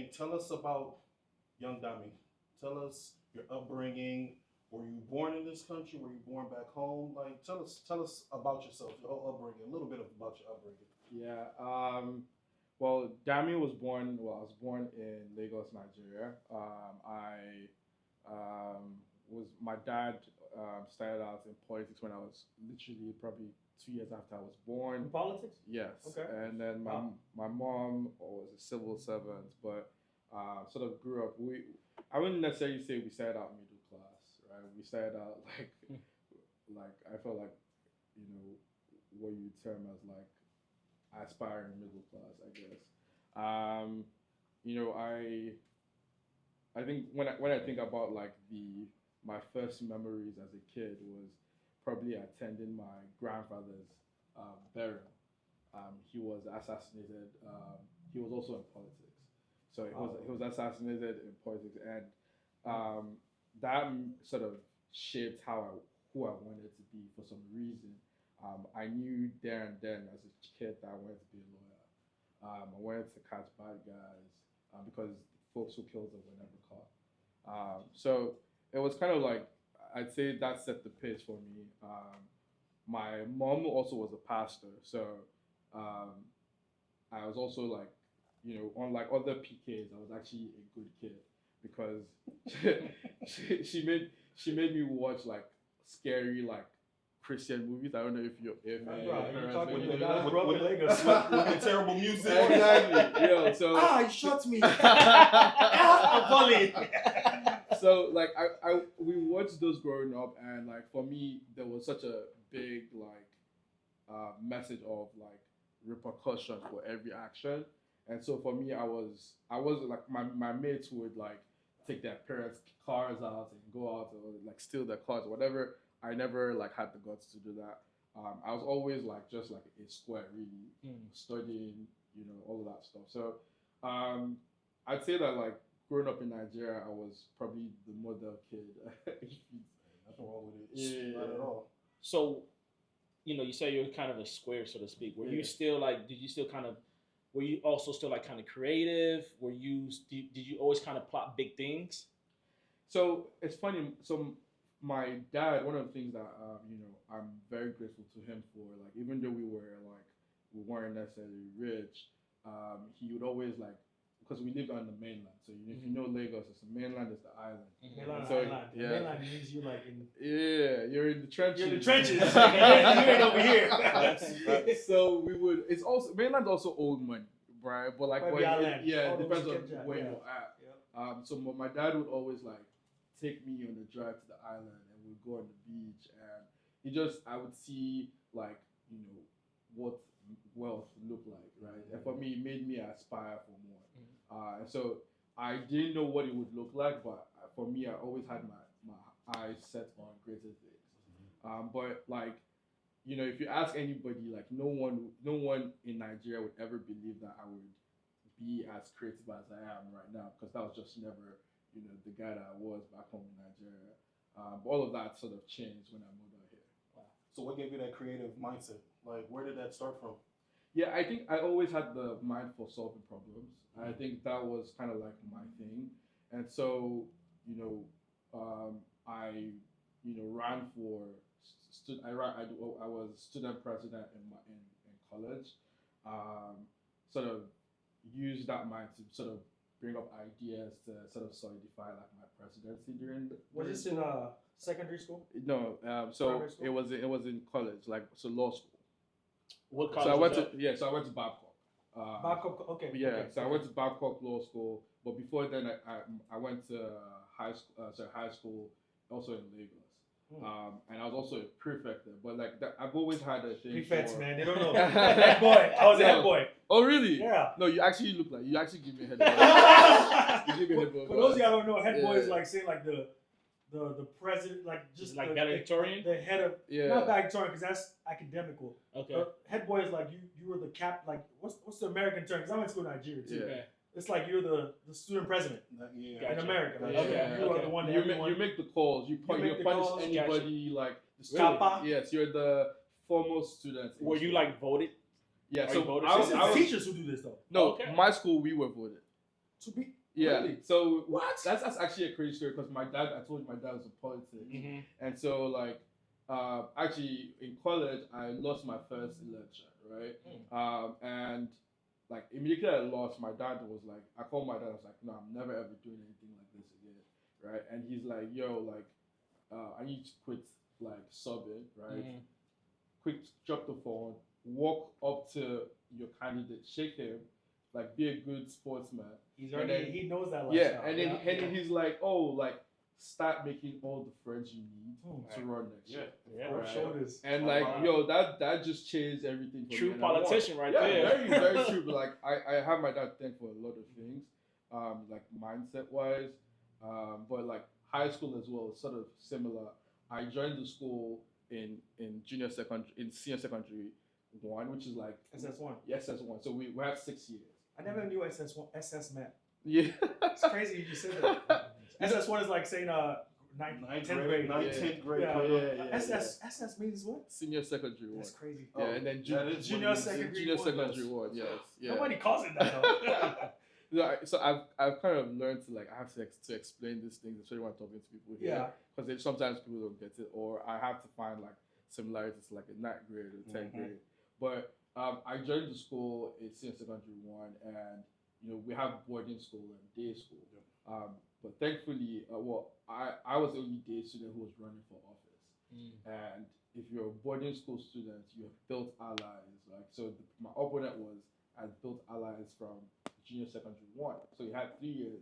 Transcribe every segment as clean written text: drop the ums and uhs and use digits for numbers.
beginning, tell us about young Dami. Tell us your upbringing. Were you born in this country? Were you born back home? Like, tell us about yourself, your whole upbringing, a little bit about your upbringing. Yeah. Well, Dami was born. Well, I was born in Lagos, Nigeria. I was my dad started out in politics when I was literally probably 2 years after I was born. In politics? Yes. Okay. And then my mom was a civil servant, but sort of grew up. I wouldn't necessarily say we started out middle class, right? We started out like I felt like, you know, what you term as like aspiring middle class, I guess. You know, I think when I think about like my first memories as a kid was probably attending my grandfather's burial. He was assassinated. He was also in politics, so he was assassinated in politics, and that sort of shaped who I wanted to be for some reason. I knew there and then as a kid that I wanted to be a lawyer. I wanted to catch bad guys because folks who killed them were never caught. So it was kind of like, I'd say that set the pace for me. My mom also was a pastor, so I was also like, you know, unlike other PKs, I was actually a good kid because she made me watch like scary like Christian movies. I don't know if you're talking with to the the- guy who grew up in with- Lagos. with the terrible music. Exactly. Yo, so He shot me. I'm falling. so like we watched those growing up, and like for me there was such a big like message of like repercussion for every action. And so for me I was like my mates would like take their parents' cars out and go out or like steal their cars or whatever. I never like had the guts to do that. I was always like just like a square really, studying, you know, all of that stuff. So I'd say that like growing up in Nigeria, I was probably the model kid. Nothing wrong with it. Yeah. Not at all. So, you know, you say you're kind of a square, so to speak. Were you still like? Did you still kind of? Were you also still like kind of creative? Did you always kind of plot big things? So it's funny. So my dad, one of the things that you know, I'm very grateful to him for. Like, even though we weren't necessarily rich, he would always like, because we lived on the mainland. So if you know Lagos, it's the mainland, it's the island. Mainland, So, island. yeah. Mainland means you like in. Yeah, you're in the trenches. You're in the trenches. You ain't over here. So we would. It's also mainland's also old money, right? But like, Might be island. it All those depends on Kenya, where yeah. you're at. Yep. So my dad would always like take me on the drive to the island, and we'd go on the beach, and I would see like, you know, what wealth looked like, right? And for me, it made me aspire for more. And so I didn't know what it would look like, but for me, I always had my eyes set on greater things. But like, you know, if you ask anybody, like no one in Nigeria would ever believe that I would be as creative as I am right now, because that was just never, you know, the guy that I was back home in Nigeria. But all of that sort of changed when I moved out here. So what gave you that creative mindset? Like, where did that start from? Yeah, I think I always had the mind for solving problems. I think that was kind of like my thing. And so, you know, I, you know, ran for I was student president in college. Sort of used that mind to sort of bring up ideas to sort of solidify like my presidency during. Was this in secondary school? No, so Primary school? it was in college, like so law school. What college? So I went was to so I went to Babcock. Babcock, okay. Yeah, okay. so I went to Babcock Law School, but before then I went to high school also in Lagos. And I was also a prefect there, but like that, I've always had a thing. Prefects, for... man, they don't know. Head boy, I was a head boy. Oh really? Yeah. No, you actually look like you actually give me a head boy. You give me a head boy. For those of y'all don't know, head boy is Yeah. like saying like the president, like just like the, valedictorian? the head of not valedictorian because that's academical. Okay. Head boy is like you were the cap, like what's the American term? Because I went to school in Nigeria too. Yeah. Okay. It's like you're the student president Yeah. in America. Like, Gotcha. you are the one that You make the calls. You make the punish calls. anybody like the Kappa. Yes, you're the foremost student. Were you like voted? Yeah, Are so you voted? I It's was, the teachers who do this though. no, Okay. my school we were voted. To be Yeah. Really? So What? That's actually a crazy story because I told you my dad was in politics, and so like actually in college I lost my first election, right? And like immediately I lost, my dad was like, I called my dad, I was like, no, I'm never ever doing anything like this again, right? And he's like, yo, like I need to quit like subbing, right? Quick, drop the phone, walk up to your candidate, shake him, like be a good sportsman. He's already he knows that Yeah, lifestyle. and then he's like, oh, like start making all the friends you need to run next year. Broad shoulders. And like, yo, that just changed everything for me. True And politician right there. Yeah, very, very true. But like, I have my dad thank for a lot of things, like mindset wise, but like high school as well, sort of similar. I joined the school in senior secondary 1, which is like SS1. SS1. So we have 6 years. I never knew SS meant. Yeah, It's crazy you just said that. SS1 is like saying 10th grade. 10th grade. Yeah. SS means what? senior secondary 1. That's crazy. Yeah, and then junior secondary 1. Yes. Yeah. Nobody calls it that though. So I've kind of learned to like I have to explain these things, especially when I'm talking to people here, because sometimes people don't get it, or I have to find like similarities to like a 9th grade or 10th grade. But I joined the school in senior secondary 1, and we have boarding school and day school. But thankfully, I was the only day student who was running for office. And if you're a boarding school student, you have built allies. Like my opponent had built allies from junior secondary 1. So he had 3 years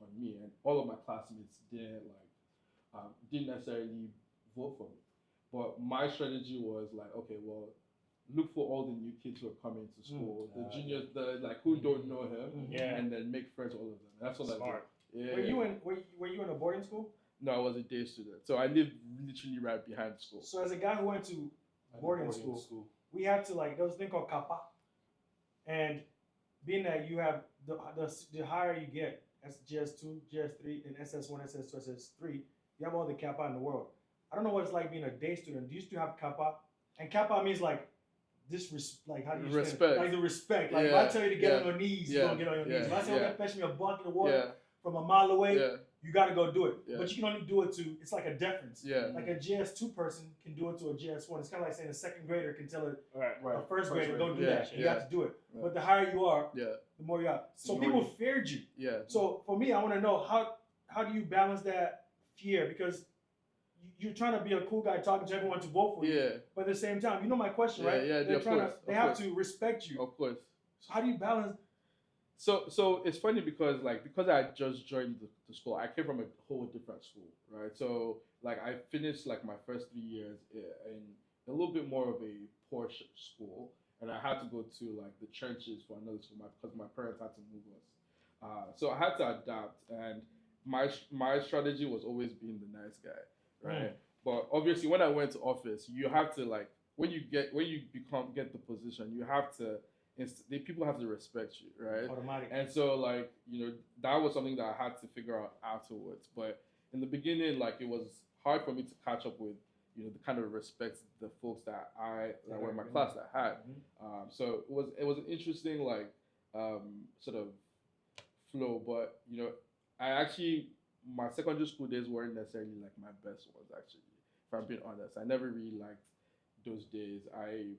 on me, and all of my classmates didn't necessarily vote for me. But my strategy was like, okay, well, look for all the new kids who are coming to school, the juniors, who don't know him, and then make friends with all of them. That's what I did. Yeah. Were you in a boarding school? No, I was a day student, so I lived literally right behind the school. So as a guy who went to boarding school, we had to there was a thing called kappa, and being that you have the higher you get, GS2, GS3, and SS1, SS2, SS3, you have all the kappa in the world. I don't know what it's like being a day student. Do you still have kappa? And kappa means like how do you respect? Like the respect. Like if I tell you to get on your knees, you're gonna get on your knees. If I say you're gonna fetch me a bucket of water from a mile away, you gotta go do it. But you can only do it it's like a deference. Like a GS2 person can do it to a GS1. It's kind of like saying a second grader can tell a first grader, don't do that. You have to do it. But the higher you are, the more you are. So people feared you. So for me, I want to know how do you balance that fear? Because you're trying to be a cool guy talking to everyone to vote for you. But at the same time, you know my question, right? They have to respect you. Of course. So how do you balance? So it's funny because I just joined the school, I came from a whole different school, right? So like I finished like my first 3 years in a little bit more of a poor school, and I had to go to like the trenches for another school because my parents had to move us. So I had to adapt, and my strategy was always being the nice guy, right? But obviously when I went to office, you have to like when you get the position, you have to. People have to respect you, right? Automatic. And so, like, that was something that I had to figure out afterwards. But in the beginning, like, it was hard for me to catch up with, the kind of respect the folks that were in my class that had. So it was an interesting, like, sort of flow. But, my secondary school days weren't necessarily, like, my best ones, actually, if I'm being honest. I never really liked those days. I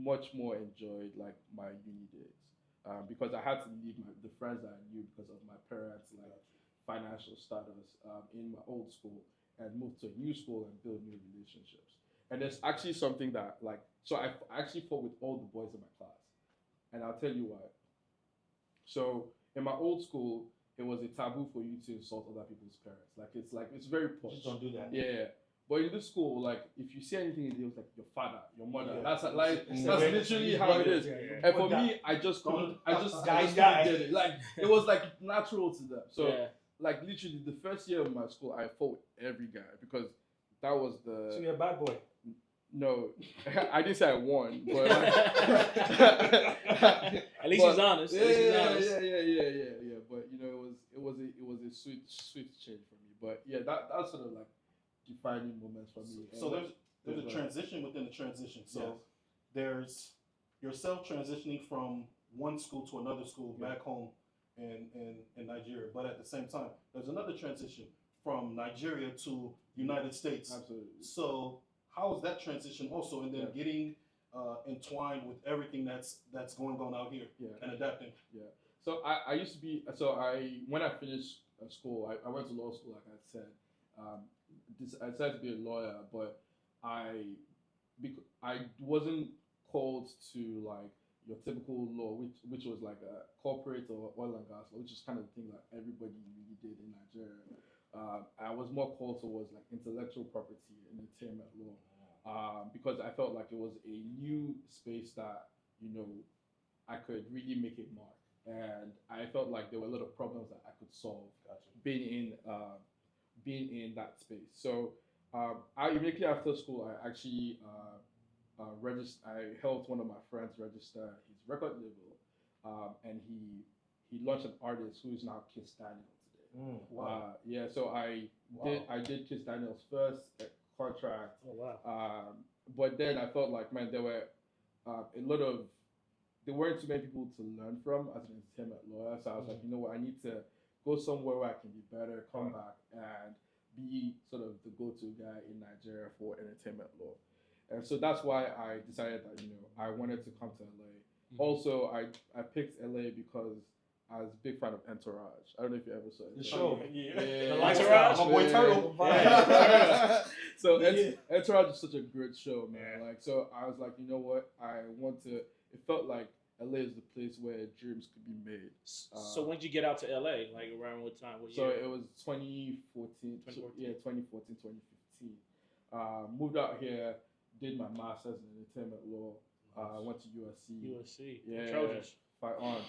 much more enjoyed like my uni days because I had to leave the friends that I knew because of my parents' like financial status in my old school and move to a new school and build new relationships. And there's actually something that I actually fought with all the boys in my class, and I'll tell you why. So in my old school, it was a taboo for you to insult other people's parents. It's very posh. Just don't do that. Yeah. But in this school, like, if you see anything, it was like your father, your mother. That's literally how it is. And for me, I just couldn't get it. Like, it was like natural to them. So, like, literally, the first year of my school, I fought with every guy because that was the. So you're a bad boy. No, I didn't say I won, but at least he's honest. Yeah. But it was a sweet change for me. But yeah, that's sort of like defining moments for me. So there's a transition within the transition. So there's yourself transitioning from one school to another school back home. in Nigeria. But at the same time, there's another transition from Nigeria to United States. Absolutely. So how is that transition also, and then getting entwined with everything that's going on out here and adapting? Yeah. So I used to be, when I finished school, I went to law school, like I said. I decided to be a lawyer, but I wasn't called to like your typical law, which was like a corporate or oil and gas law, which is kind of the thing that everybody really did in Nigeria. I was more called towards like intellectual property and entertainment law, because I felt like it was a new space that, you know, I could really make a mark. And I felt like there were a lot of problems that I could solve being in that space. So I immediately after school, I actually I helped one of my friends register his record label, and he launched an artist who is now Kiss Daniel today. Wow. So I did Kiss Daniel's first contract. Oh wow. But then I felt like, man, there weren't too many people to learn from as an entertainment lawyer. So I was like, you know what, I need to go somewhere where I can be better, come back and be sort of the go-to guy in Nigeria for entertainment law. And so that's why I decided that, you know, I wanted to come to LA. Also, I picked LA because I was a big fan of Entourage. I don't know if you ever saw it. The show. The Entourage. My boy Turtle. So Entourage is such a great show, man. Like, so I was like, you know what? It felt like LA is the place where dreams could be made. So when did you get out to LA? Like around what time? What year? So it was 2014. 2014, 2015. Moved out here, did my master's in entertainment law. Went to USC. Yeah. Trojans. Fight on.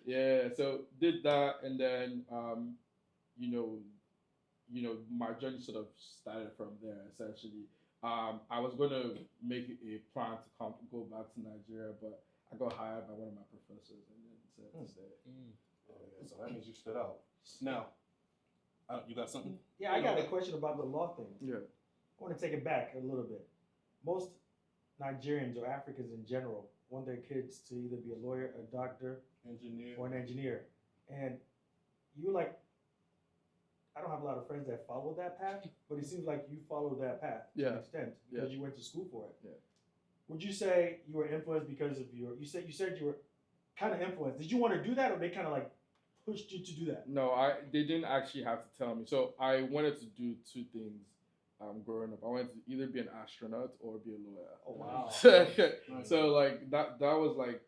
Yeah. So did that, and then you know, my journey sort of started from there. Essentially, I was going to make a plan to go back to Nigeria, but I got hired by one of my professors, and then said to stay. So that means you stood out. Now, you got something? Yeah, I got a question about the law thing. Yeah. I want to take it back a little bit. Most Nigerians or Africans in general want their kids to either be a lawyer, a doctor, or an engineer. And you like, I don't have a lot of friends that follow that path, but it seems like you followed that path to an extent because you went to school for it. Yeah. Would you say you were influenced because of you said you were kind of influenced. Did you want to do that, or they kind of like pushed you to do that? No, they didn't actually have to tell me. So I wanted to do two things. Growing up, I wanted to either be an astronaut or be a lawyer. Oh wow! So like that was like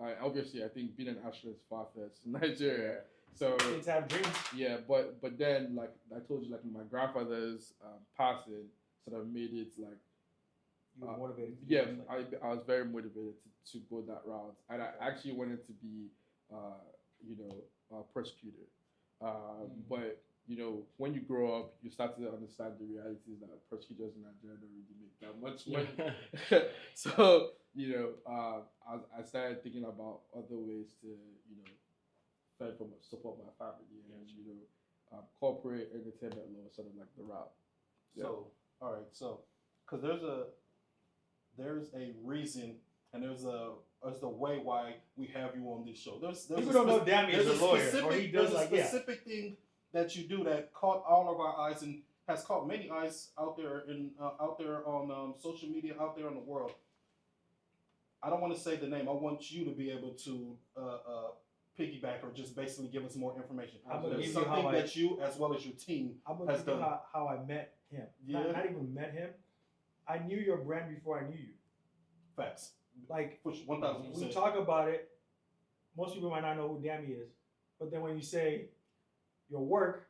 I think being an astronaut is far-fetched in Nigeria. So kids have dreams. Yeah, but then like I told you, like my grandfather's passing sort of made it like you were motivated. I was very motivated to go that route, and I actually wanted to be a prosecutor. But you know, when you grow up, you start to understand the realities that prosecutors in Nigeria don't really make that much money. So, you know, I started thinking about other ways to, you know, support my family, and you know, corporate entertainment law is sort of like the route. Yeah. So, all right, so because there's a reason, and there's a way why we have you on this show. There's people don't know Dami is a lawyer, or he does like specific thing that you do that caught all of our eyes and has caught many eyes out there on social media, out there in the world. I don't want to say the name. I want you to be able to piggyback or just basically give us more information. There's something that you, as well as your team, has done. How I met him. Yeah. Not even met him. I knew your brand before I knew you. Facts. Like 1,000%. We talk about it. Most people might not know who Dami is, but then when you say your work,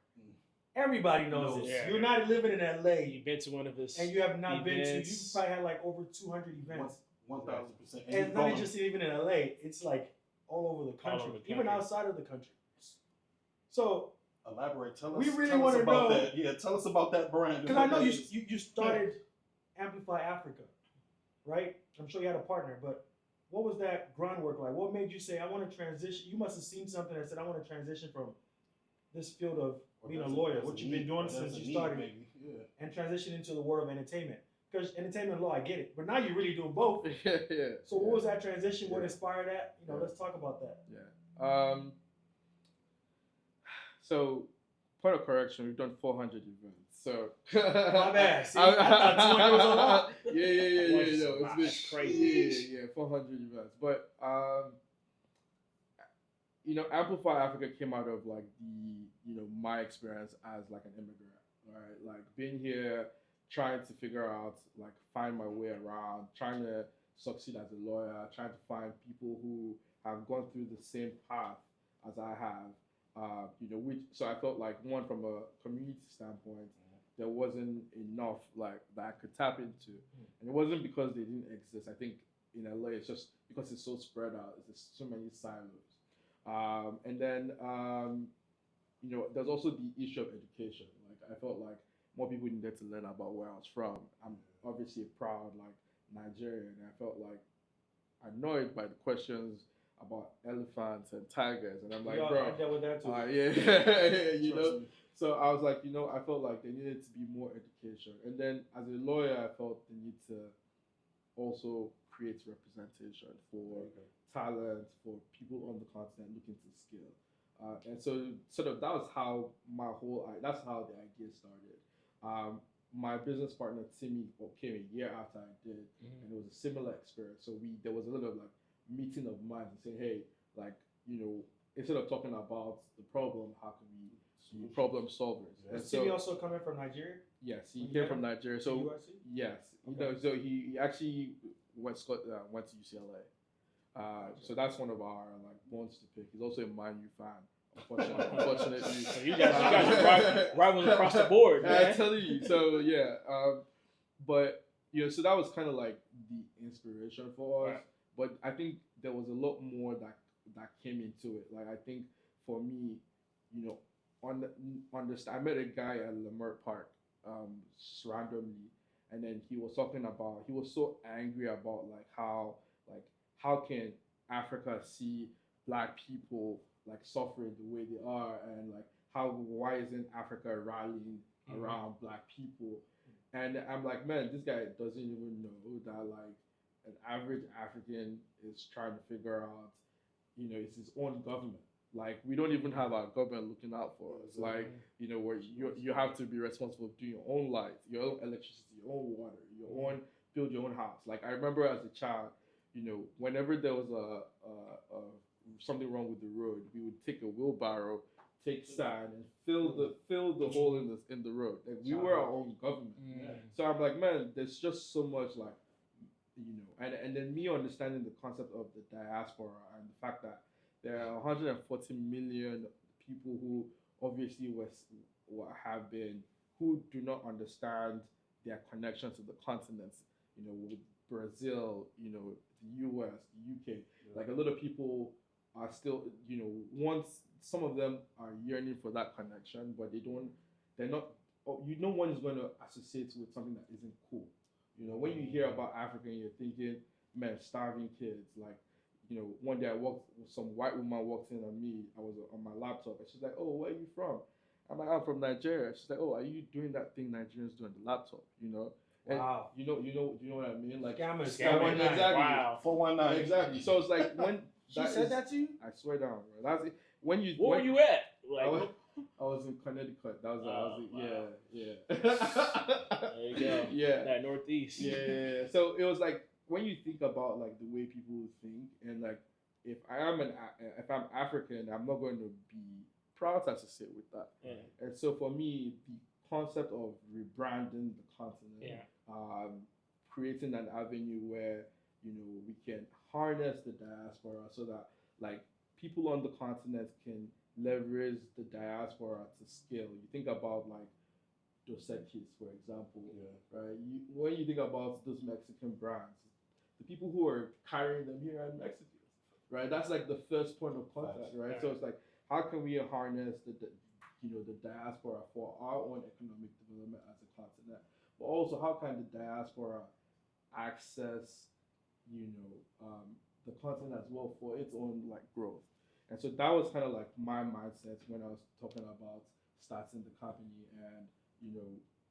everybody knows it. Yeah. You're not living in LA. You've been to one of his and you have not events. been to. You probably had like over 200 events. 1,000%. And it's not just even in LA. It's like all over the country, even outside of the country. So elaborate. Tell us. We really want to know that. Yeah, tell us about that brand. Because I know you started Amplify Africa, right? I'm sure you had a partner, but what was that groundwork like? What made you say, I want to transition? You must have seen something that said, I want to transition from this field of being a lawyer, what you've been doing since you started, and transition into the world of entertainment. because entertainment law, I get it, but now you're really doing both. Yeah. So what was that transition? What inspired that? Let's talk about that. Yeah. So, point of correction, we've done 400 events. So my bad. See, I thought 200 was a lot. Yeah. Wow, It's that's crazy. Yeah, 400 events. But Amplify Africa came out of like my experience as like an immigrant, right? Like being here, trying to figure out, like find my way around, trying to succeed as a lawyer, trying to find people who have gone through the same path as I have. So I felt like one, from a community standpoint, there wasn't enough like that I could tap into, and it wasn't because they didn't exist. I think in LA it's just because it's so spread out. There's so many silos, and then there's also the issue of education. Like I felt like more people needed to learn about where I was from. I'm obviously a proud like Nigerian, and I felt like annoyed by the questions about elephants and tigers, and I'm like, bro, I dealt with that too. So I was like, I felt like there needed to be more education, and then as a lawyer, I felt the need to also create representation for talent, for people on the continent looking to scale, and so sort of that was how that's how the idea started. My business partner Timmy came a year after I did, and it was a similar experience. So there was a little like meeting of minds and saying, hey, like, instead of talking about the problem, how can we be problem solvers? Yeah. And Timmy also coming from Nigeria? Yes, he came from Nigeria. So USC? Yes, so he actually went to UCLA. So that's one of our like bones to pick. He's also a Man U fan. Unfortunately, so you guys are rivals across the board, man. I tell you. So yeah, but so that was kind of like the inspiration for us. Right. But I think there was a lot more that came into it. Like I think for me, I met a guy at Lamert Park, randomly, and then he was so angry about how can Africa see Black people like suffering the way they are, and like why isn't Africa rallying around Black people? And I'm like, man, this guy doesn't even know that like an average African is trying to figure out, it's his own government. Like we don't even have our government looking out for us. Like, where you have to be responsible for doing your own light, your own electricity, your own water, build your own house. Like I remember as a child, whenever there was a something wrong with the road, we would take a wheelbarrow, take sand, and fill the hole in the road. Like we were our own government. So I'm like, man, there's just so much like, and then me understanding the concept of the diaspora and the fact that there are 140 million people who obviously who do not understand their connection to the continents, with Brazil, the US, the UK. Like a lot of people are still, some of them are yearning for that connection, but one is going to associate with something that isn't cool. When you hear about Africa, you're thinking, man, starving kids. Like, one day some white woman walked in on me. I was on my laptop, and she's like, "Oh, where are you from?" I'm like, "I'm from Nigeria." She's like, "Oh, are you doing that thing Nigerians do on the laptop?" And wow. You know what I mean? Like scammers. Exactly. Wow. 419. Exactly. So it's like when she said that to you. I swear down, bro. That's it. Where were you at? Like, I was in Connecticut. That was wow. Yeah. There you go. Yeah. That Northeast. Yeah. So it was like when you think about like the way people think, and like if I'm African, I'm not going to be proud to associate with that. Yeah. And so for me, the concept of rebranding the continent, creating an avenue where we can harness the diaspora so that like people on the continent can leverage the diaspora to scale. You think about like Dos Equis, for example, right? When you think about those Mexican brands, the people who are carrying them here are Mexicans, right? That's like the first point of contact, right? So it's like, how can we harness the diaspora for our own economic development as a continent, but also how can the diaspora access, the continent as well for its own like growth. And so that was kind of like my mindset when I was talking about starting the company and,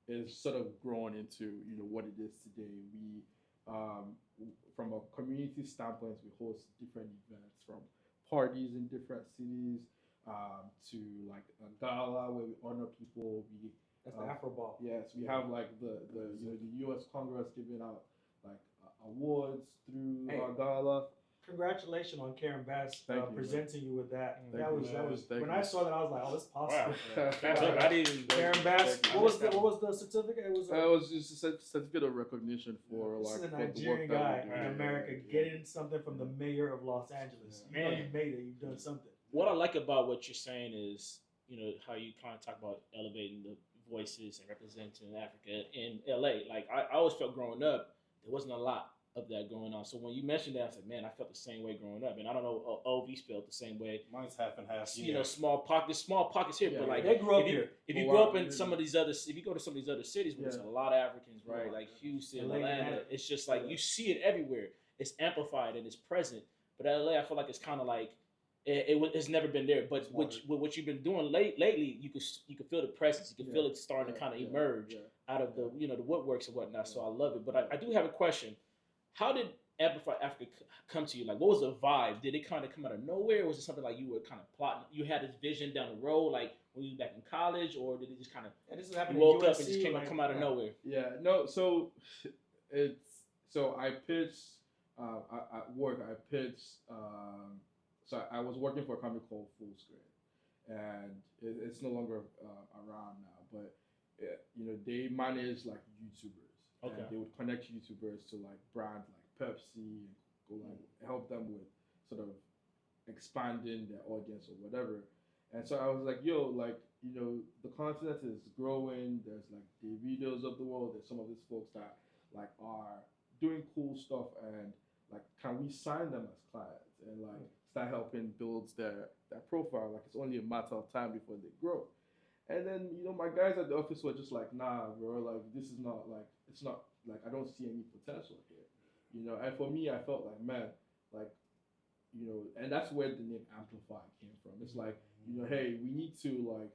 is sort of grown into what it is today. We from a community standpoint, we host different events from parties in different cities to like a gala where we honor people. That's the Afro Ball. Yes, we have like the U.S. Congress giving out like awards through our gala. Congratulations on Karen Bass presenting you with that. That was when I saw that I was like, oh, it's possible. Wow. I didn't. Karen Bass. What was the certificate? It was just a certificate of recognition for this like is a for the Nigerian work guy that we do. in America getting something from the mayor of Los Angeles. You know you made it. You've done something. What I like about what you're saying is, how you kind of talk about elevating the voices and representing Africa in LA. Like I always felt growing up, there wasn't a lot of that going on. So when you mentioned that, I was like, man, I felt the same way growing up. And I don't know, OV felt the same way. Mine's half and half. Small pockets here, but like they grew up here. If you grow up in some of these other, if you go to some of these other cities where there's a lot of Africans, right? Like Houston, Atlanta, it's just like you see it everywhere. It's amplified and it's present. But LA, I feel like it's kind of like it's never been there. But with what you've been doing lately, you could feel the presence. You can feel it starting to kind of emerge out of the the woodworks and whatnot. So I love it. But I do have a question. How did Amplify Africa come to you? Like, what was the vibe? Did it kind of come out of nowhere? Or was it something like you were kind of plotting? You had this vision down the road, like when you were back in college, or did it just kind of you woke up and just come out of nowhere? Yeah, no. So I pitched at work. I pitched. So I was working for a company called Full Screen, and it's no longer around now. But they manage like YouTubers. Okay. And they would connect YouTubers to like brands like Pepsi and go like help them with sort of expanding their audience or whatever. And so I was like, yo, like, the continent is growing. There's like the videos of the world. There's some of these folks that like are doing cool stuff, and like, can we sign them as clients and like start helping build their profile? Like, it's only a matter of time before they grow. And then, my guys at the office were just like, nah, bro, like, this is not, like, it's not, like, I don't see any potential here, And for me, I felt like, man, like, and that's where the name Amplify came from. It's like, hey, we need to, like,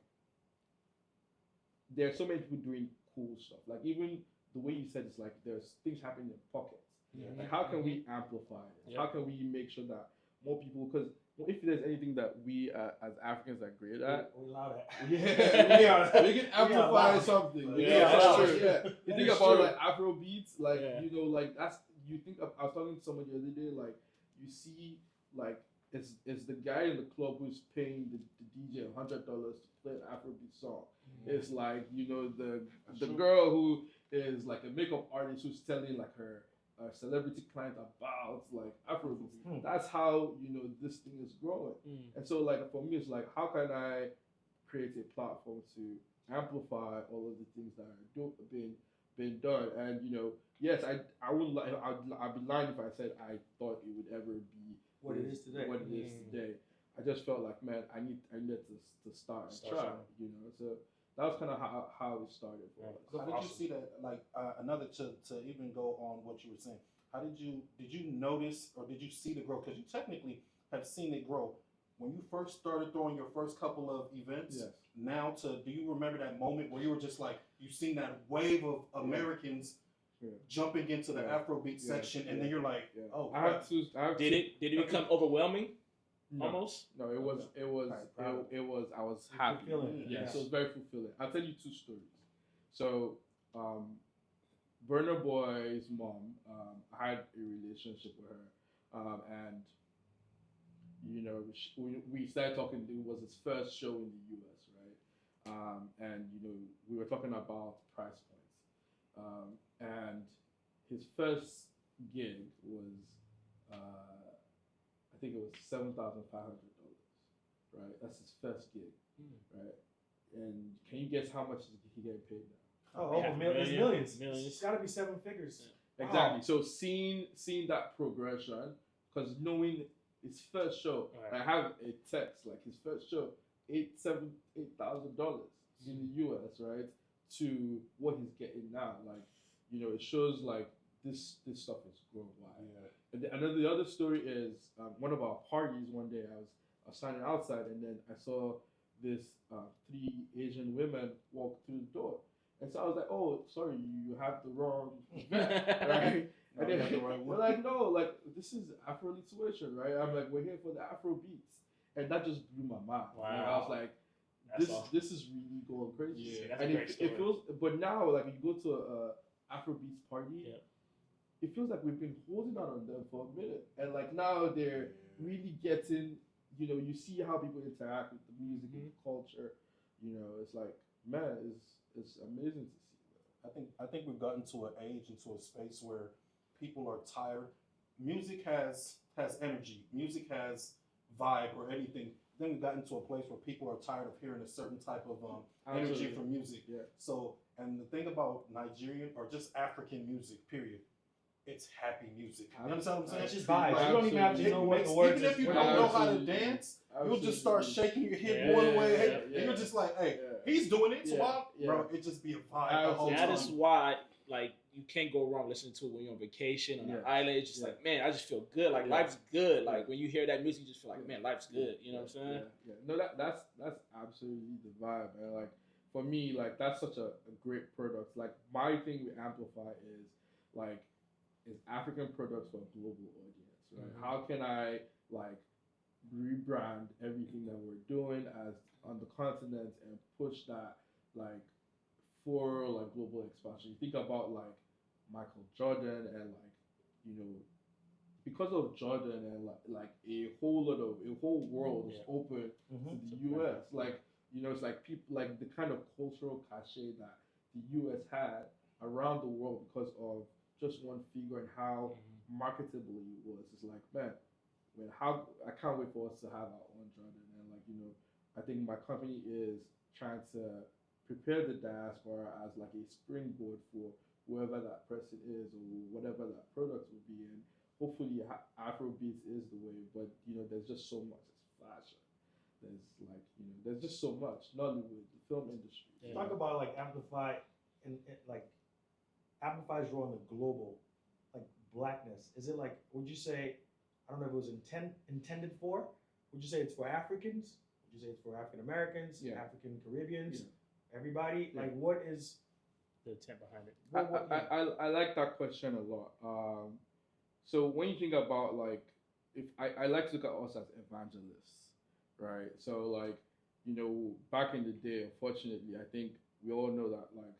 there's so many people doing cool stuff. Like, even the way you said it's like, there's things happening in pockets. Like, how can we amplify it? How can we make sure that more people, because if there's anything that we as Africans are great at, we allow that. Yeah, we can amplify something. That's true. Yeah, you think about like Afrobeats, like like that's you think. I was talking to someone the other day, like you see, like it's the guy in the club who's paying the DJ $100 to play an Afrobeat song. It's like the girl who is like a makeup artist who's telling like her celebrity client about like Afrobeats. That's how this thing is growing. And so like for me, it's like, how can I create a platform to amplify all of the things that are being done? And yes, I wouldn't like I'd be lying if I said I thought it would ever be what it is today. I just felt like, man, I needed to start and try. So that was kind of how it started for us. So did you see that, like, another to even go on what you were saying, how did you notice or did you see the growth? Because you technically have seen it grow. When you first started throwing your first couple of events, now do you remember that moment where you were just like, you seen that wave of Americans jumping into the Afrobeat section, and then you're like, oh, did it become overwhelming? No. Almost? No, it was I was happy. Yeah, so it was very fulfilling. I'll tell you two stories. So Burna Boy's mom, I had a relationship with her. And we started talking. It was his first show in the US, right? And we were talking about price points. And his first gig was I think it was $7,500, right? That's his first gig, right? And can you guess how much he getting paid now? Oh, over millions. It's got to be seven figures. Yeah. Exactly. Wow. So seeing that progression, because knowing his first show, I have a text like his first show, $8,000 in the US, right? To what he's getting now, like it shows like this stuff is growing wild. And the other story is one of our parties. One day I was standing outside, and then I saw this 3 Asian women walk through the door, And so I was like, oh, sorry, you have the wrong event, right? No, And then you got the right they're one. like, no, like this is Afro Situation, right? I'm like, we're here for the Afrobeats, and that just blew my mind. Wow. Like, I was like, That's awesome. this is really going crazy. Yeah, that's and a great story. it feels, but now like you go to a Afrobeats party, Yeah. it feels like we've been holding out on them for a minute, and like now they're really getting, you know, you see how people interact with the music and the culture. You know, it's like, man, it's amazing to see. I think we've gotten to an age, into a space where people are tired. Music has energy. Music has vibe or anything. Then we've gotten to a place where people are tired of hearing a certain type of energy Absolutely. from music. Yeah. So, and the thing about Nigerian or just African music, period, it's happy music. You understand what I'm saying? It's just vibes. You don't even have to It know what makes- the words even if you is. don't know how to Absolutely. dance, you'll just Absolutely. start shaking your head Yeah, one way, yeah. and you're just like, hey, Yeah. he's doing it, so Yeah, why, yeah. bro? It just be a vibe the whole That time. is why, like, you can't go wrong listening to it when you're on vacation on an Yeah. island. It's just Yeah. like, man, I just feel good. Like, Yeah. life's good. Yeah. Like, when you hear that music, you just feel like, Yeah. man, life's good. You know what I'm saying? Yeah. No, that's absolutely the vibe, man. Like for me, like that's such a great product. Like my thing with Amplify is African products for a global audience, right? Mhm. How can I like rebrand everything that we're doing as on the continent and push that like for like global expansion? You think about like Michael Jordan and like, you know, because of Jordan and like a whole world is open to the US. Like, you know, it's like people like the kind of cultural cachet that the US had around the world because of just one figure and how marketable he was. It's like, man, how I can't wait for us to have our own Jordan. And like, you know, I think my company is trying to prepare the diaspora as like a springboard for whoever that person is or whatever that product will be. And hopefully Afrobeats is the way, but you know, there's just so much. It's fashion. There's like, you know, there's just so much. Nollywood, the film industry. Yeah. Talk about like Amplify and like Amplify's role in the global like blackness. Is it like, would you say, I don't know if it was intended for, would you say it's for Africans? Would you say it's for African Americans, Yeah. African Caribbeans, Yeah. everybody? Yeah. Like what is The intent behind it. I like that question a lot. So when you think about like, if I like to look at us as evangelists, right? So like, you know, back in the day, unfortunately, I think we all know that like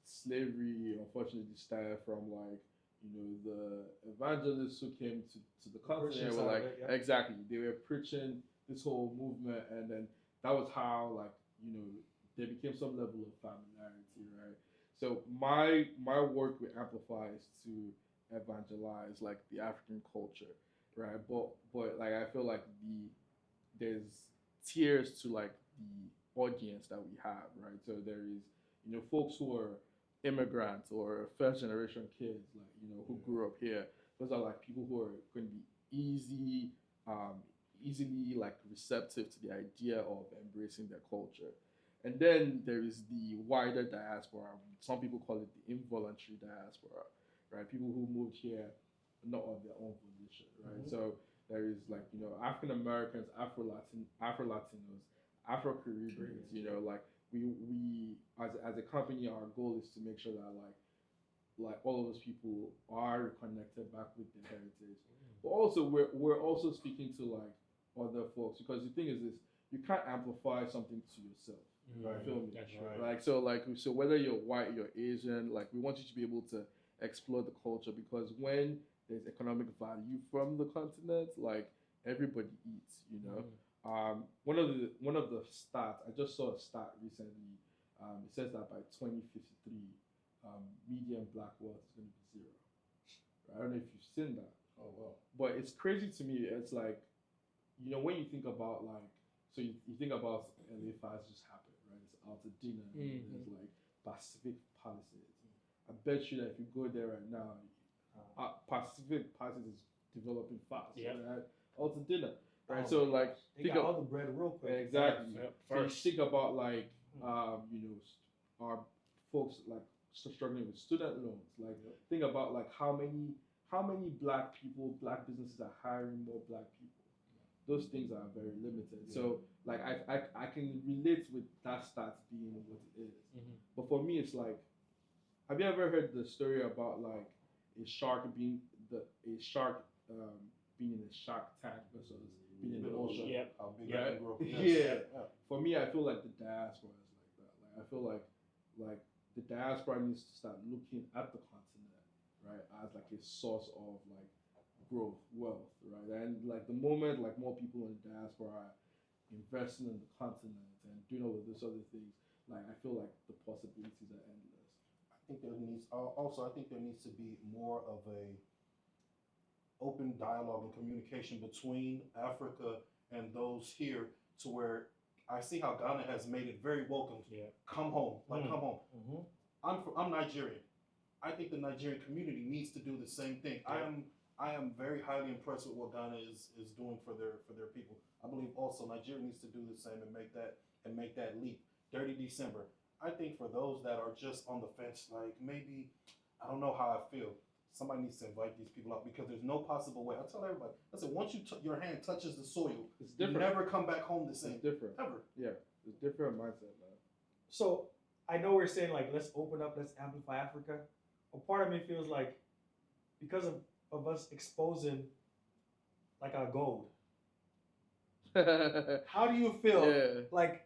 slavery unfortunately started from like, you know, the evangelists who came to the continent were like, exactly, they were preaching this whole movement, and then that was how like, you know, there became some level of familiarity, right? So my work with Amplify is to evangelize like the African culture, right? But like I feel like there's tiers to like the audience that we have, right? So there is, you know, folks who are immigrants or first generation kids, like, you know, who grew up here. Those are like people who are going to be easily like receptive to the idea of embracing their culture. And then there is the wider diaspora. Some people call it the involuntary diaspora, right? People who moved here not of their own volition, right? Mhm. So there is like, you know, African Americans, Afro Latinos, Afro Caribbeans, you know, like we as a company, our goal is to make sure that like all of those people are connected back with their heritage. But also we're also speaking to like other folks, because the thing is this, you can't amplify something to yourself. Right. Feel me? That's right. Like so whether you're white, you're Asian, like we want you to be able to explore the culture, because when there's economic value from the continent, like everybody eats, you know. One of the stats, I just saw a stat recently. It says that by 2053, median black wealth is going to be 0. I don't know if you've seen that. Oh wow! But it's crazy to me. It's like, you know, when you think about like, so you think about LA fires just happened, right? It's out to dinner. There's like Pacific Palisades. I bet you that if you go there right now, Pacific Palisades is developing fast. Yeah. Right? Out to dinner, right? Oh, so like, they think got of all the bread real quick. exactly. Yep. So you First. think about like, you know, our folks like struggling with student loans. Like, think about like how many black businesses are hiring more black people, those things are very limited. So like I can relate with that stats being what it is. But for me, it's like, have you ever heard the story about like a shark being in a shark tank versus being in the ocean? Yeah. How big Right? that grow. Yeah. For me, I feel like the diaspora is like that. Like I feel like the diaspora needs to start looking at the continent, right, as like a source of like growth, wealth, right? And like the moment like more people in the diaspora are investing in the continent and doing all of these other things, like I feel like the possibilities are endless. I think there needs to be more of a open dialogue and communication between Africa and those here, to where I see how Ghana has made it very welcome. Yeah. Come home, come home. Mm-hmm. I'm Nigerian. I think the Nigerian community needs to do the same thing. Yeah. I am very highly impressed with what Ghana is doing for their people. I believe also Nigeria needs to do the same and make that leap. Dirty December. I think for those that are just on the fence, like maybe I don't know how I feel. Somebody needs to invite these people out, because there's no possible way. I tell everybody, I said, once your hand touches the soil, It's you different. never come back home the same. It's different. Ever. Yeah, it's different mindset, man. So I know we're saying like let's open up, let's amplify Africa. A part of me feels like because of us exposing like our gold. How do you feel? Yeah. Like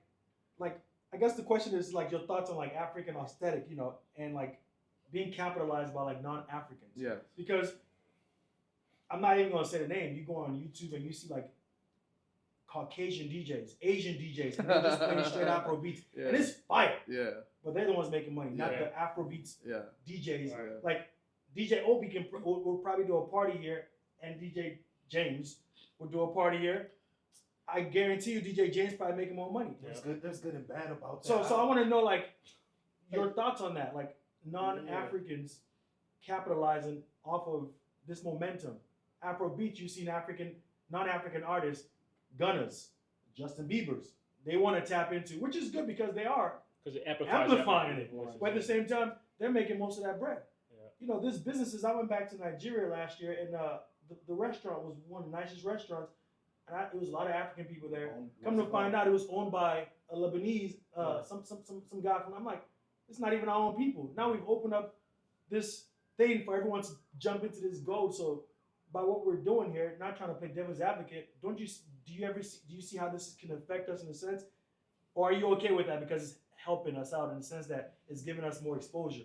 I guess the question is like your thoughts on like African aesthetic, you know, and like being capitalized by like non-Africans. Yeah. Because I'm not even gonna say the name. You go on YouTube and you see like Caucasian DJs, Asian DJs, and they're just playing straight Afrobeats, Yeah. and it's fire. Yeah. But they're the ones making money, not Yeah. the Afrobeats Yeah. DJs. Yeah. Like DJ Obi will probably do a party here, and DJ James will do a party here. I guarantee you, DJ James probably making more money. There's good and bad about that. So I want to know like your thoughts on that, like non-Africans capitalizing off of this momentum. Afrobeat, you've seen non-African artists, Gunners, Justin Bieber's. They want to tap into, which is good because they are Because it amplifies amplifying that it. voice. But at the same time, they're making most of that bread. Yeah. You know, there's businesses. I went back to Nigeria last year, and the restaurant was one of the nicest restaurants. And it was a lot of African people there. Come to find out, it was owned by a Lebanese, some guy from. I'm like, it's not even our own people. Now we've opened up this thing for everyone to jump into this gold. So by what we're doing here, not trying to play devil's advocate, do you see how this can affect us in a sense, or are you okay with that because it's helping us out in the sense that it's giving us more exposure?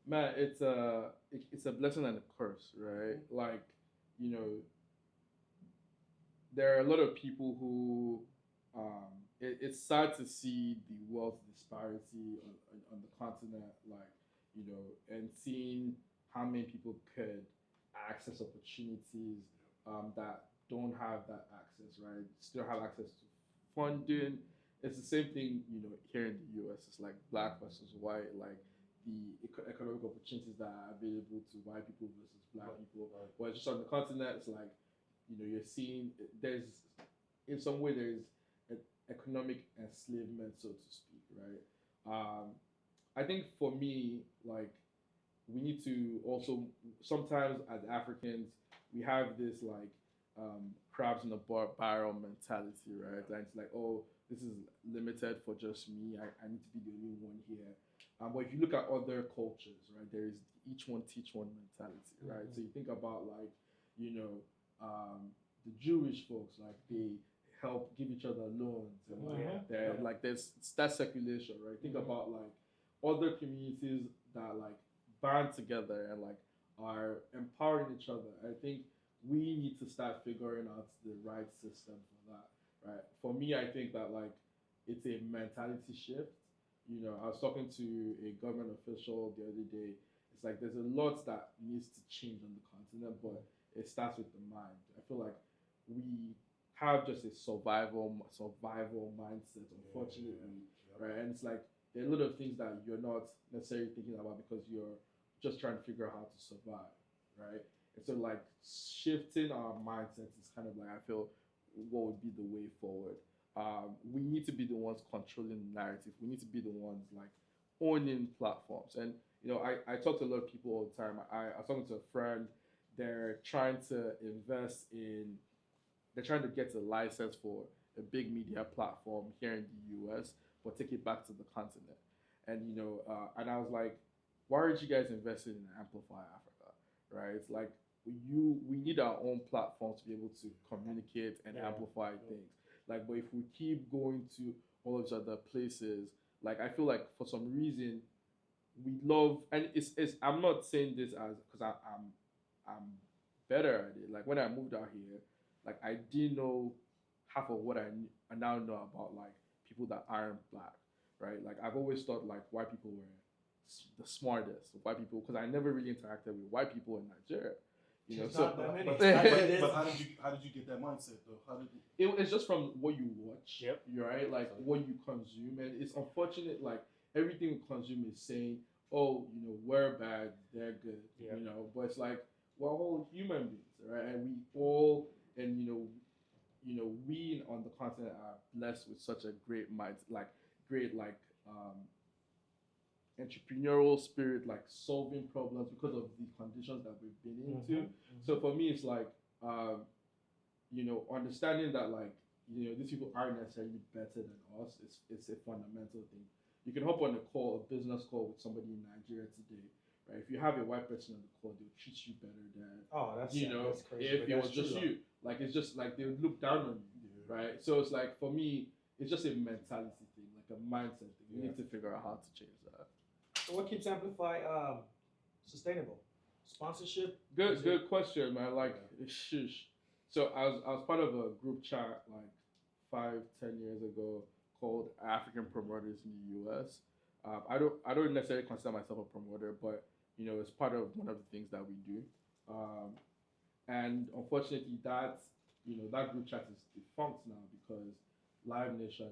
Man, it's a blessing and a curse, right? Like, you know, there are a lot of people who it's sad to see the wealth disparity on the continent, like, you know, and seeing how many people could access opportunities that don't have that access, right? Still have access to funding. It's the same thing, you know, here in the US. It's like black versus white, like the economic opportunities that are available to white people versus black people. But just on the continent, it's like, you know, you're seeing there's, in some way, there's an economic enslavement, so to speak, right? I think for me, like, we need to also, sometimes as Africans, we have this like crabs in the barrel mentality, right? Like, it's like, oh, this is limited for just me. I need to be the only one here. But if you look at other cultures, right, there is each one teach one mentality, right? So you think about like, you know, the Jewish folks, like they help give each other loans, and like they're like there's that circulation, right? Think about like other communities that like band together and like are empowering each other. I think we need to start figuring out the right system for that, right? For me, I think that like it's a mentality shift. You know, I was talking to a government official the other day. It's like there's a lot that needs to change on the continent, but it starts with the mind. I feel like we have just a survival mindset, unfortunately, right? And it's like there are a lot of things that you're not necessarily thinking about because you're just trying to figure out how to survive, right? And so like shifting our mindset is kind of like, I feel, what would be the way forward. We need to be the ones controlling the narrative. We need to be the ones like owning platforms. And you know, I talk to a lot of people all the time. I was talking to a friend. They're trying to invest in they're trying to get a license for a big media platform here in the US, but take it back to the continent. And and I was like, why aren't you guys invested in Amplify Africa, right? It's like we need our own platform to be able to communicate and amplify things. Like, but if we keep going to all of these other places, like I feel like for some reason we love, and it's I'm not saying this as because I'm better at it. Like when I moved out here, like I didn't know half of what I now know about like people that aren't black, right? Like I've always thought like white people were the smartest, white people, because I never really interacted with white people in Nigeria. But how did you get that mindset though? How did it's just from what you watch, right? Like what you consume, and it's unfortunate. Like everything we consume is saying, "Oh, we're bad, they're good," But it's like we're all human beings, right? And we all, and we on the continent are blessed with such a great mind, entrepreneurial spirit, like solving problems because of the conditions that we've been into. So for me, it's like, understanding that like, these people aren't necessarily better than us. It's a fundamental thing. You can hop on a business call with somebody in Nigeria today, right? If you have a white person on the call, they'll treat you better than, that's crazy. If it was just you. Like, it's just like they would look down on you, right? So it's like, for me, it's just a mentality thing, like a mindset thing. We need to figure out how to change that. So what keeps Amplify sustainable? Sponsorship? Good question, man. Like, shush. So I was part of a group chat like 5-10 years ago called African Promoters in the US. I don't necessarily consider myself a promoter, but it's part of one of the things that we do. And unfortunately, that group chat is defunct now because Live Nation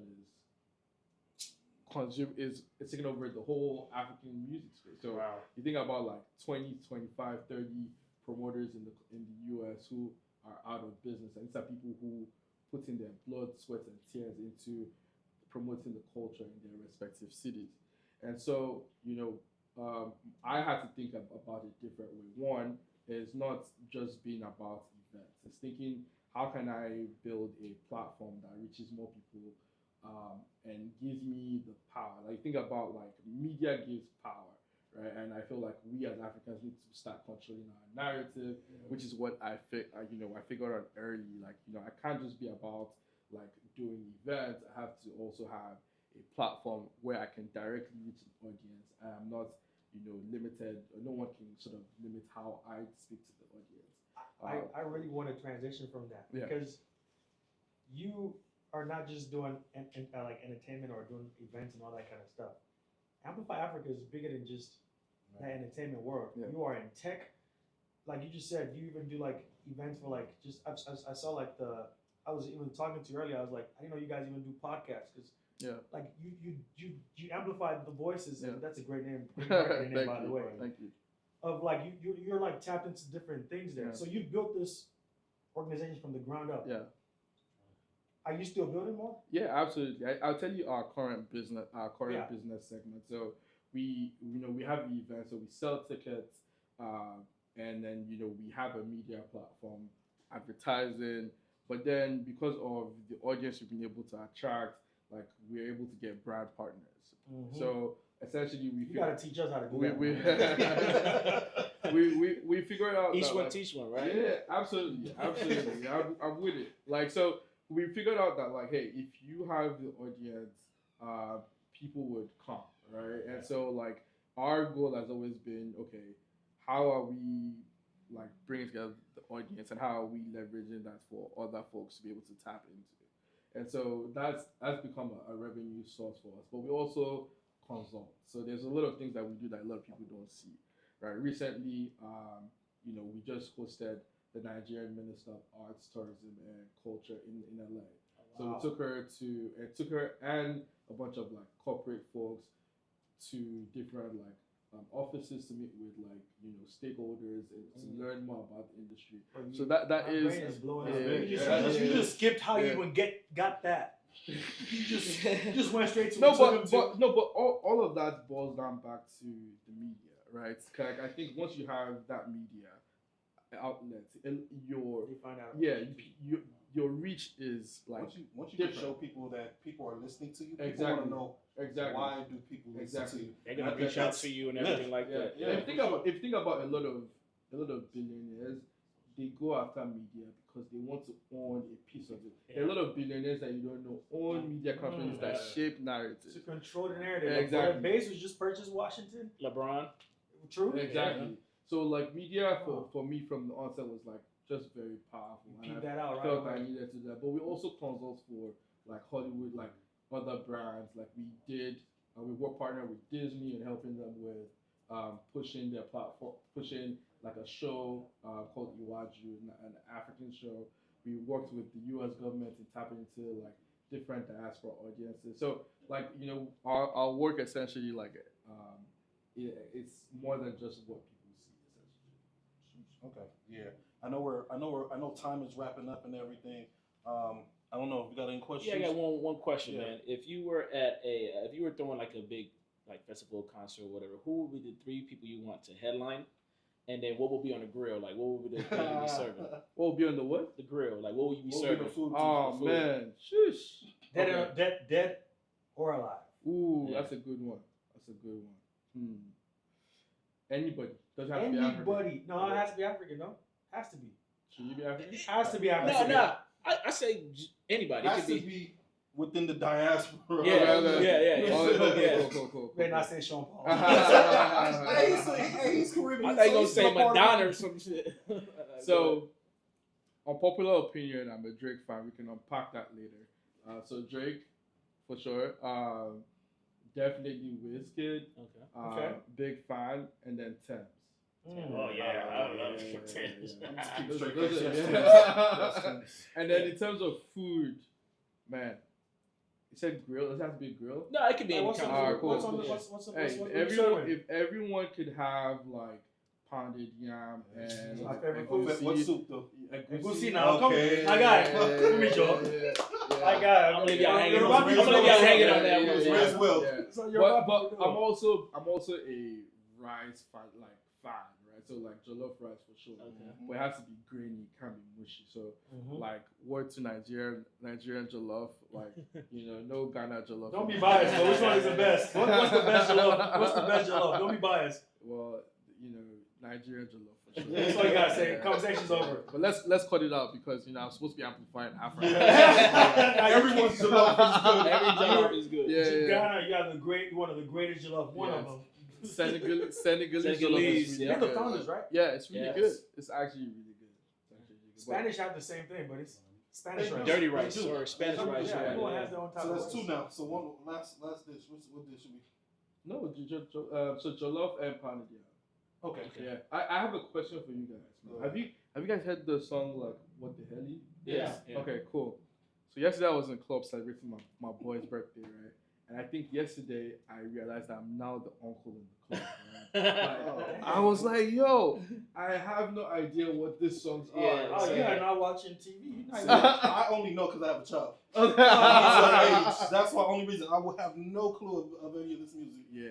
is taking over the whole African music space. So you think about like 20, 25, 30 promoters in the US who are out of business, and these are people who put in their blood, sweat, and tears into promoting the culture in their respective cities. And so, I had to think about it different way. One is not just being about events. It's thinking, how can I build a platform that reaches more people and gives me the power? Like, think about like media gives power, right? And I feel like we as Africans need to start controlling our narrative, which is what I figured out early. Like, I can't just be about like doing events. I have to also have a platform where I can directly reach an audience. I am not, limited. No one can sort of limit how I speak to the audience. I really want to transition from that because you are not just doing like entertainment or doing events and all that kind of stuff. Amplify Africa is bigger than just that entertainment world. You are in tech, like you just said. You even do like events for like just. I saw like I was even talking to you earlier. I was like, I didn't know you guys even do podcasts because like you amplify the voices, and that's a great name. Great marketing name, by the way. Thank you. Of like you're like tapped into different things there. So you built this organization from the ground up. Are you still building more? Yeah, absolutely. I'll tell you our current business business segment. So we have the event, so we sell tickets, and then we have a media platform, advertising. But then because of the audience we've been able to attract, like we're able to get brand partners. So essentially, you gotta teach us how to do that. We figured out each one teach one, right? Yeah, absolutely. I'm with it. Like, so we figured out that like, hey, if you have the audience, people would come, right? And so like our goal has always been, okay, how are we like bringing together the audience, and how are we leveraging that for other folks to be able to tap into? And so that's become a revenue source for us. But we also consult. So there's a lot of things that we do that a lot of people don't see, right? Recently, we just hosted the Nigerian Minister of Arts, Tourism, and Culture in LA. So we took her and a bunch of like corporate folks to different like offices to meet with like stakeholders and to learn more about the industry. So that is blowing up. You just skipped how you even got that. You just went straight to but all of that boils down back to the media, right? Like I think once you have that media outlet, and your reach is like once you can show people that people are listening to you, people want to know why do people listen to you. They're gonna reach out to you and everything like that. Yeah. If you think about a lot of billionaires, they go after media because they want to own a piece of it. There are a lot of billionaires that you don't know own media companies that shape narratives. To control the narrative. Exactly. Bezos just purchased Washington. LeBron. True. Exactly. Yeah. So like media for me from the onset was like just very powerful. Keep that out, right? Felt I needed to do that. But we also consult for like Hollywood, like other brands. Like we work partner with Disney and helping them with pushing their platform, pushing like a show called Iwaju, an African show. We worked with the U.S. government and tapping into like different diaspora audiences. So like our work essentially like it's more than just what people see. Okay. Yeah. I know time is wrapping up and everything. I don't know if you got any questions. Yeah, I got one question, man. If you were throwing like a big like festival concert or whatever, who would be the 3 people you want to headline? And then what will be on the grill? Like what would be the thing you be serving? What will be on the what? The grill. Like what will you be serving? Food oh man, shush. Dead or alive. Ooh, that's a good one. Anybody. Doesn't have to be African. No, it has to be African, no? Has to be. Should you be African? Has to be African. No. I say anybody. It could be within the diaspora. Yeah. Cool. Better not say Sean Paul. He's Caribbean. I thought you gonna say Madonna or some shit. So, unpopular opinion, I'm a Drake fan. We can unpack that later. So Drake, for sure. Definitely Wizkid. Okay. Big fan, and then Thames. Oh yeah, I love Thames. And then in terms of food, man, you said grill. Does it have to be a grill? No, it could be any kind of food. If everyone could have like pounded yam and my favorite food. What soup though? Egusi now. Okay. I got it. Let me joke. I got it. I'm gonna be hanging on that one. As well. But I'm also a rice fan, right? So like jollof rice for sure. Okay. But it has to be grainy, can't be mushy. So like word to Nigerian jollof, like no Ghana jollof. Don't be biased, but which one is the best? What's the best jollof? What's the best jollof? Don't be biased. Well, Nigerian jollof for sure. That's all you gotta say. Conversation's over. But let's cut it out because I'm supposed to be amplifying Africa. Everyone's jollof is good. Every jollof is good. Ghana, you have one of the greatest jollof. One of them. Senegalese Senegalese, They're the founders, right? Yeah, it's really good. It's actually really good. Spanish have the same thing, but it's Spanish rice. Dirty rice or Spanish rice. Yeah, everyone has their own type So of that's rice. 2 now. So one last dish. What dish should we? No, so jollof and pounded yam. Okay. Yeah, I have a question for you guys. Have you guys heard the song like "What the Helly"? Yeah. Okay, cool. So yesterday I was in the club celebrating my boy's birthday, right? And I think yesterday I realized that I'm now the uncle in the club. Right? I was like, yo, I have no idea what this song's are. You are not watching TV. I only know because I have a child. That's the only reason. I would have no clue of any of this music. Yeah.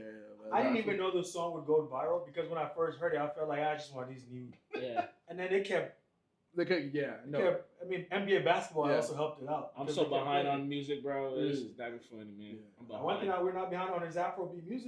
I didn't even know the song would go viral because when I first heard it, I felt like I just want these new. Yeah. And then they kept. I mean, NBA basketball also helped it out. I'm so behind on music, bro. It's not funny, man. One thing we're not behind on is Afrobeat music.